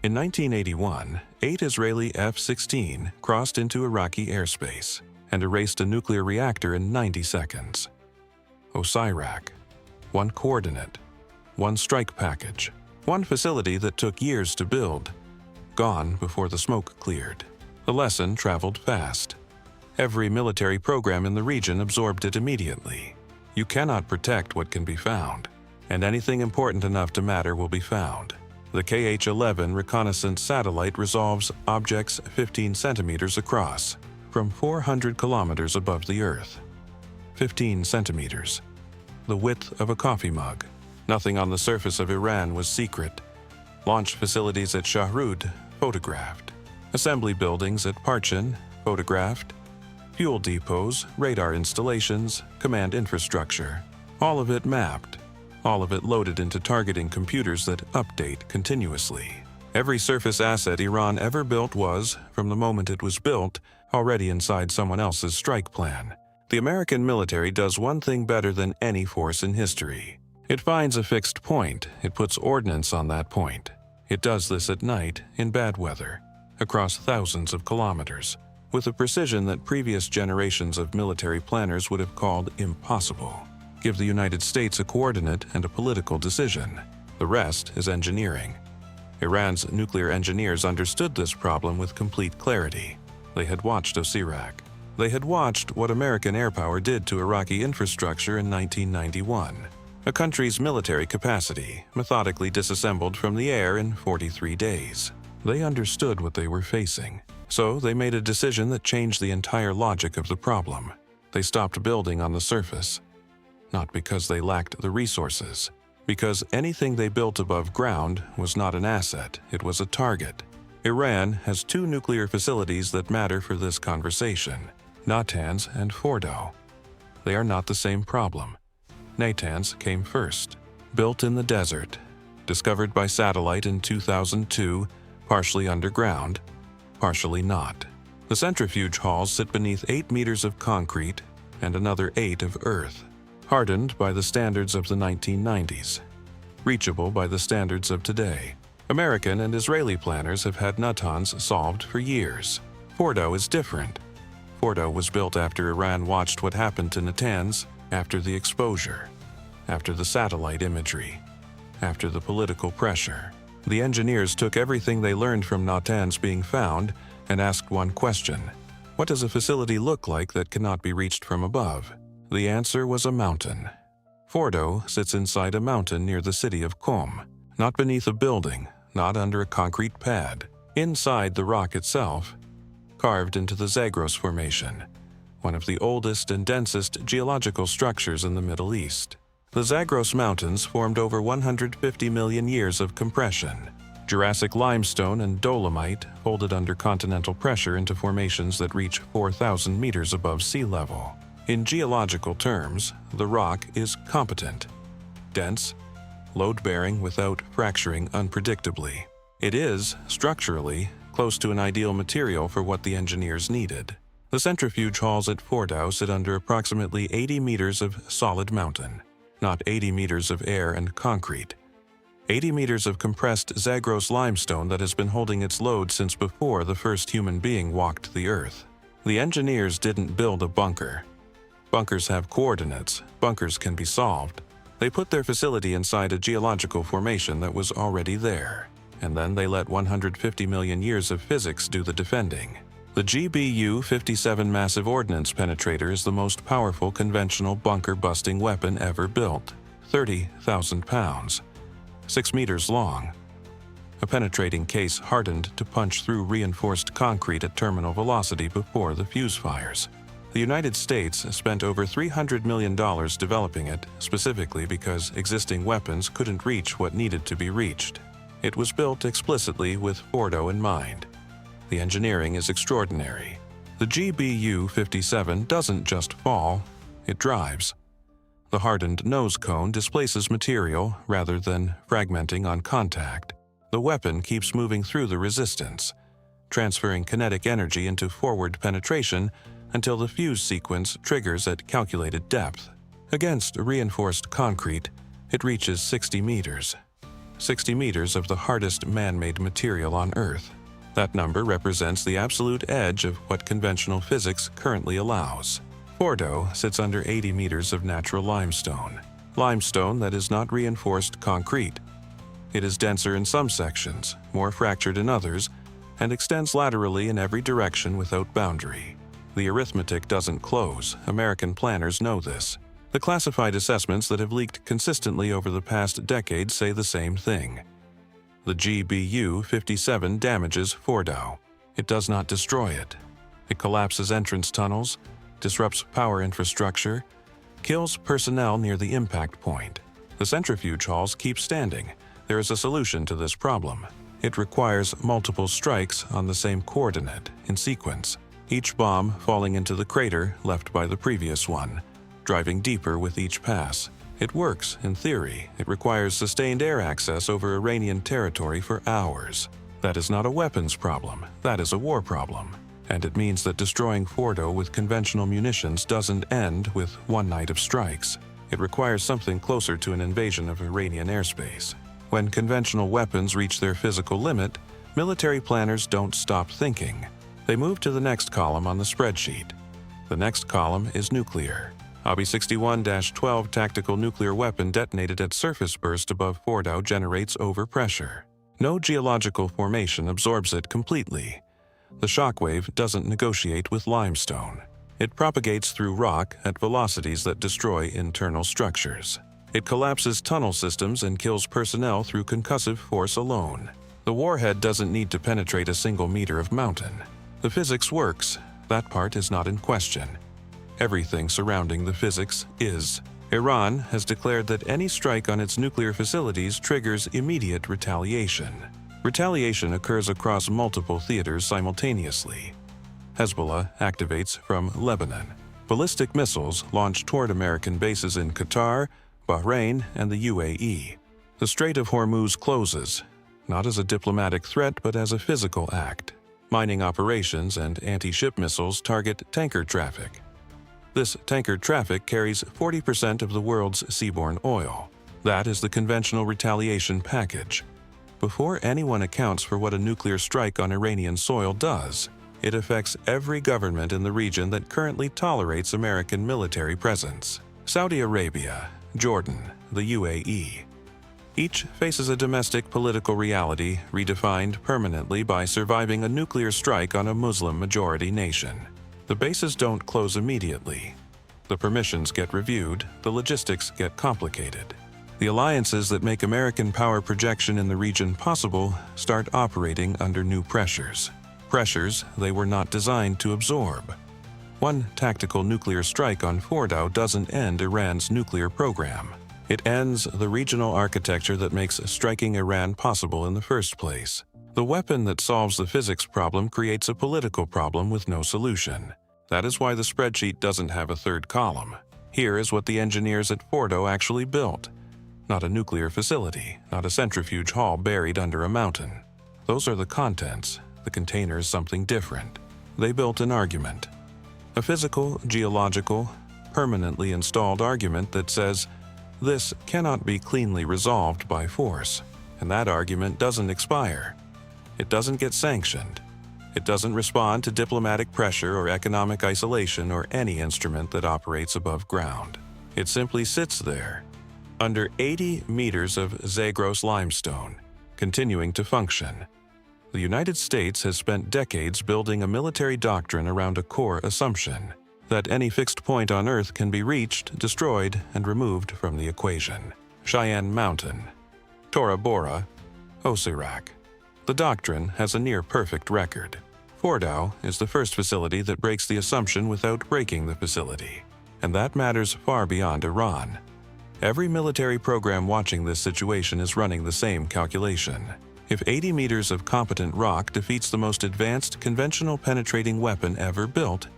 In 1981, 8 Israeli F-16 crossed into Iraqi airspace and erased a nuclear reactor in 90 seconds. Osirak, one coordinate, one strike package, one facility that took years to build, gone before the smoke cleared. The lesson traveled fast. Every military program in the region absorbed it immediately. You cannot protect what can be found, and anything important enough to matter will be found. The KH-11 reconnaissance satellite resolves objects 15 centimeters across, from 400 kilometers above the Earth. 15 centimeters. The width of a coffee mug. Nothing on the surface of Iran was secret. Launch facilities at Shahrud, photographed. Assembly buildings at Parchin, photographed. Fuel depots, radar installations, command infrastructure. All of it mapped. All of it loaded into targeting computers that update continuously. Every surface asset Iran ever built was, from the moment it was built, already inside someone else's strike plan. The American military does one thing better than any force in history. It finds a fixed point, it puts ordnance on that point. It does this at night, in bad weather, across thousands of kilometers, with a precision that previous generations of military planners would have called impossible. Give the United States a coordinate and a political decision. The rest is engineering. Iran's nuclear engineers understood this problem with complete clarity. They had watched Osirak. They had watched what American air power did to Iraqi infrastructure in 1991. A country's military capacity, methodically disassembled from the air in 43 days. They understood what they were facing. So they made a decision that changed the entire logic of the problem. They stopped building on the surface. Not because they lacked the resources, because anything they built above ground was not an asset, it was a target. Iran has 2 nuclear facilities that matter for this conversation, Natanz and Fordo. They are not the same problem. Natanz came first, built in the desert, discovered by satellite in 2002, partially underground, partially not. The centrifuge halls sit beneath 8 meters of concrete and another 8 of earth. Hardened by the standards of the 1990s, reachable by the standards of today. American and Israeli planners have had Natanz solved for years. Fordo is different. Fordo was built after Iran watched what happened to Natanz, after the exposure, after the satellite imagery, after the political pressure. The engineers took everything they learned from Natanz being found and asked one question: what does a facility look like that cannot be reached from above? The answer was a mountain. Fordo sits inside a mountain near the city of Qom, not beneath a building, not under a concrete pad. Inside the rock itself, carved into the Zagros Formation, one of the oldest and densest geological structures in the Middle East. The Zagros Mountains formed over 150 million years of compression. Jurassic limestone and dolomite folded under continental pressure into formations that reach 4,000 meters above sea level. In geological terms, the rock is competent, dense, load-bearing without fracturing unpredictably. It is, structurally, close to an ideal material for what the engineers needed. The centrifuge halls at Fordo sit under approximately 80 meters of solid mountain, not 80 meters of air and concrete. 80 meters of compressed Zagros limestone that has been holding its load since before the first human being walked the earth. The engineers didn't build a bunker. Bunkers have coordinates. Bunkers can be solved. They put their facility inside a geological formation that was already there, and then they let 150 million years of physics do the defending. The GBU-57 massive ordnance penetrator is the most powerful conventional bunker-busting weapon ever built. 30,000 pounds, 6 meters long. A penetrating case hardened to punch through reinforced concrete at terminal velocity before the fuse fires. The United States spent over $300 million developing it, specifically because existing weapons couldn't reach what needed to be reached. It was built explicitly with Fordo in mind. The engineering is extraordinary. The GBU-57 doesn't just fall, it drives. The hardened nose cone displaces material rather than fragmenting on contact. The weapon keeps moving through the resistance, transferring kinetic energy into forward penetration until the fuse sequence triggers at calculated depth. Against reinforced concrete, it reaches 60 meters. 60 meters of the hardest man-made material on Earth. That number represents the absolute edge of what conventional physics currently allows. Fordo sits under 80 meters of natural limestone. Limestone that is not reinforced concrete. It is denser in some sections, more fractured in others, and extends laterally in every direction without boundary. The arithmetic doesn't close. American planners know this. The classified assessments that have leaked consistently over the past decade say the same thing. The GBU-57 damages Fordo. It does not destroy it. It collapses entrance tunnels, disrupts power infrastructure, kills personnel near the impact point. The centrifuge halls keep standing. There is a solution to this problem. It requires multiple strikes on the same coordinate in sequence, each bomb falling into the crater left by the previous one, driving deeper with each pass. It works, in theory. It requires sustained air access over Iranian territory for hours. That is not a weapons problem. That is a war problem. And it means that destroying Fordo with conventional munitions doesn't end with one night of strikes. It requires something closer to an invasion of Iranian airspace. When conventional weapons reach their physical limit, military planners don't stop thinking. They move to the next column on the spreadsheet. The next column is nuclear. Hobby 61-12 tactical nuclear weapon detonated at surface burst above Fordo generates overpressure. No geological formation absorbs it completely. The shockwave doesn't negotiate with limestone. It propagates through rock at velocities that destroy internal structures. It collapses tunnel systems and kills personnel through concussive force alone. The warhead doesn't need to penetrate a single meter of mountain. The physics works. That part is not in question. Everything surrounding the physics is. Iran has declared that any strike on its nuclear facilities triggers immediate retaliation. Retaliation occurs across multiple theaters simultaneously. Hezbollah activates from Lebanon. Ballistic missiles launch toward American bases in Qatar, Bahrain, and the UAE. The Strait of Hormuz closes, not as a diplomatic threat but as a physical act. Mining operations and anti-ship missiles target tanker traffic. This tanker traffic carries 40% of the world's seaborne oil. That is the conventional retaliation package. Before anyone accounts for what a nuclear strike on Iranian soil does, it affects every government in the region that currently tolerates American military presence. Saudi Arabia, Jordan, the UAE. Each faces a domestic political reality redefined permanently by surviving a nuclear strike on a Muslim-majority nation. The bases don't close immediately. The permissions get reviewed, the logistics get complicated. The alliances that make American power projection in the region possible start operating under new pressures. Pressures they were not designed to absorb. One tactical nuclear strike on Fordo doesn't end Iran's nuclear program. It ends the regional architecture that makes striking Iran possible in the first place. The weapon that solves the physics problem creates a political problem with no solution. That is why the spreadsheet doesn't have a third column. Here is what the engineers at Fordo actually built. Not a nuclear facility, not a centrifuge hall buried under a mountain. Those are the contents. The container is something different. They built an argument. A physical, geological, permanently installed argument that says, this cannot be cleanly resolved by force, and that argument doesn't expire. It doesn't get sanctioned. It doesn't respond to diplomatic pressure or economic isolation or any instrument that operates above ground. It simply sits there, under 80 meters of Zagros limestone, continuing to function. The United States has spent decades building a military doctrine around a core assumption that any fixed point on Earth can be reached, destroyed, and removed from the equation. Cheyenne Mountain, Tora Bora, Osirak. The doctrine has a near-perfect record. Fordo is the first facility that breaks the assumption without breaking the facility, and that matters far beyond Iran. Every military program watching this situation is running the same calculation. If 80 meters of competent rock defeats the most advanced conventional penetrating weapon ever built,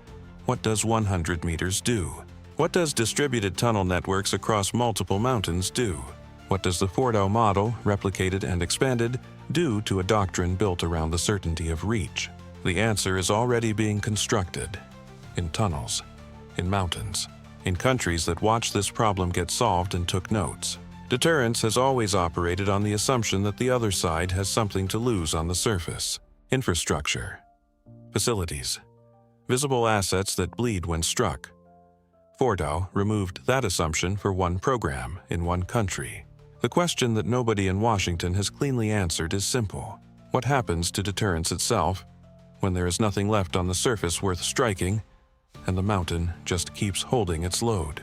what does 100 meters do? What does distributed tunnel networks across multiple mountains do? What does the Fordo model, replicated and expanded, do to a doctrine built around the certainty of reach? The answer is already being constructed. In tunnels, in mountains, in countries that watched this problem get solved and took notes. Deterrence has always operated on the assumption that the other side has something to lose on the surface. Infrastructure, facilities, visible assets that bleed when struck. Fordow removed that assumption for one program in one country. The question that nobody in Washington has cleanly answered is simple. What happens to deterrence itself when there is nothing left on the surface worth striking and the mountain just keeps holding its load?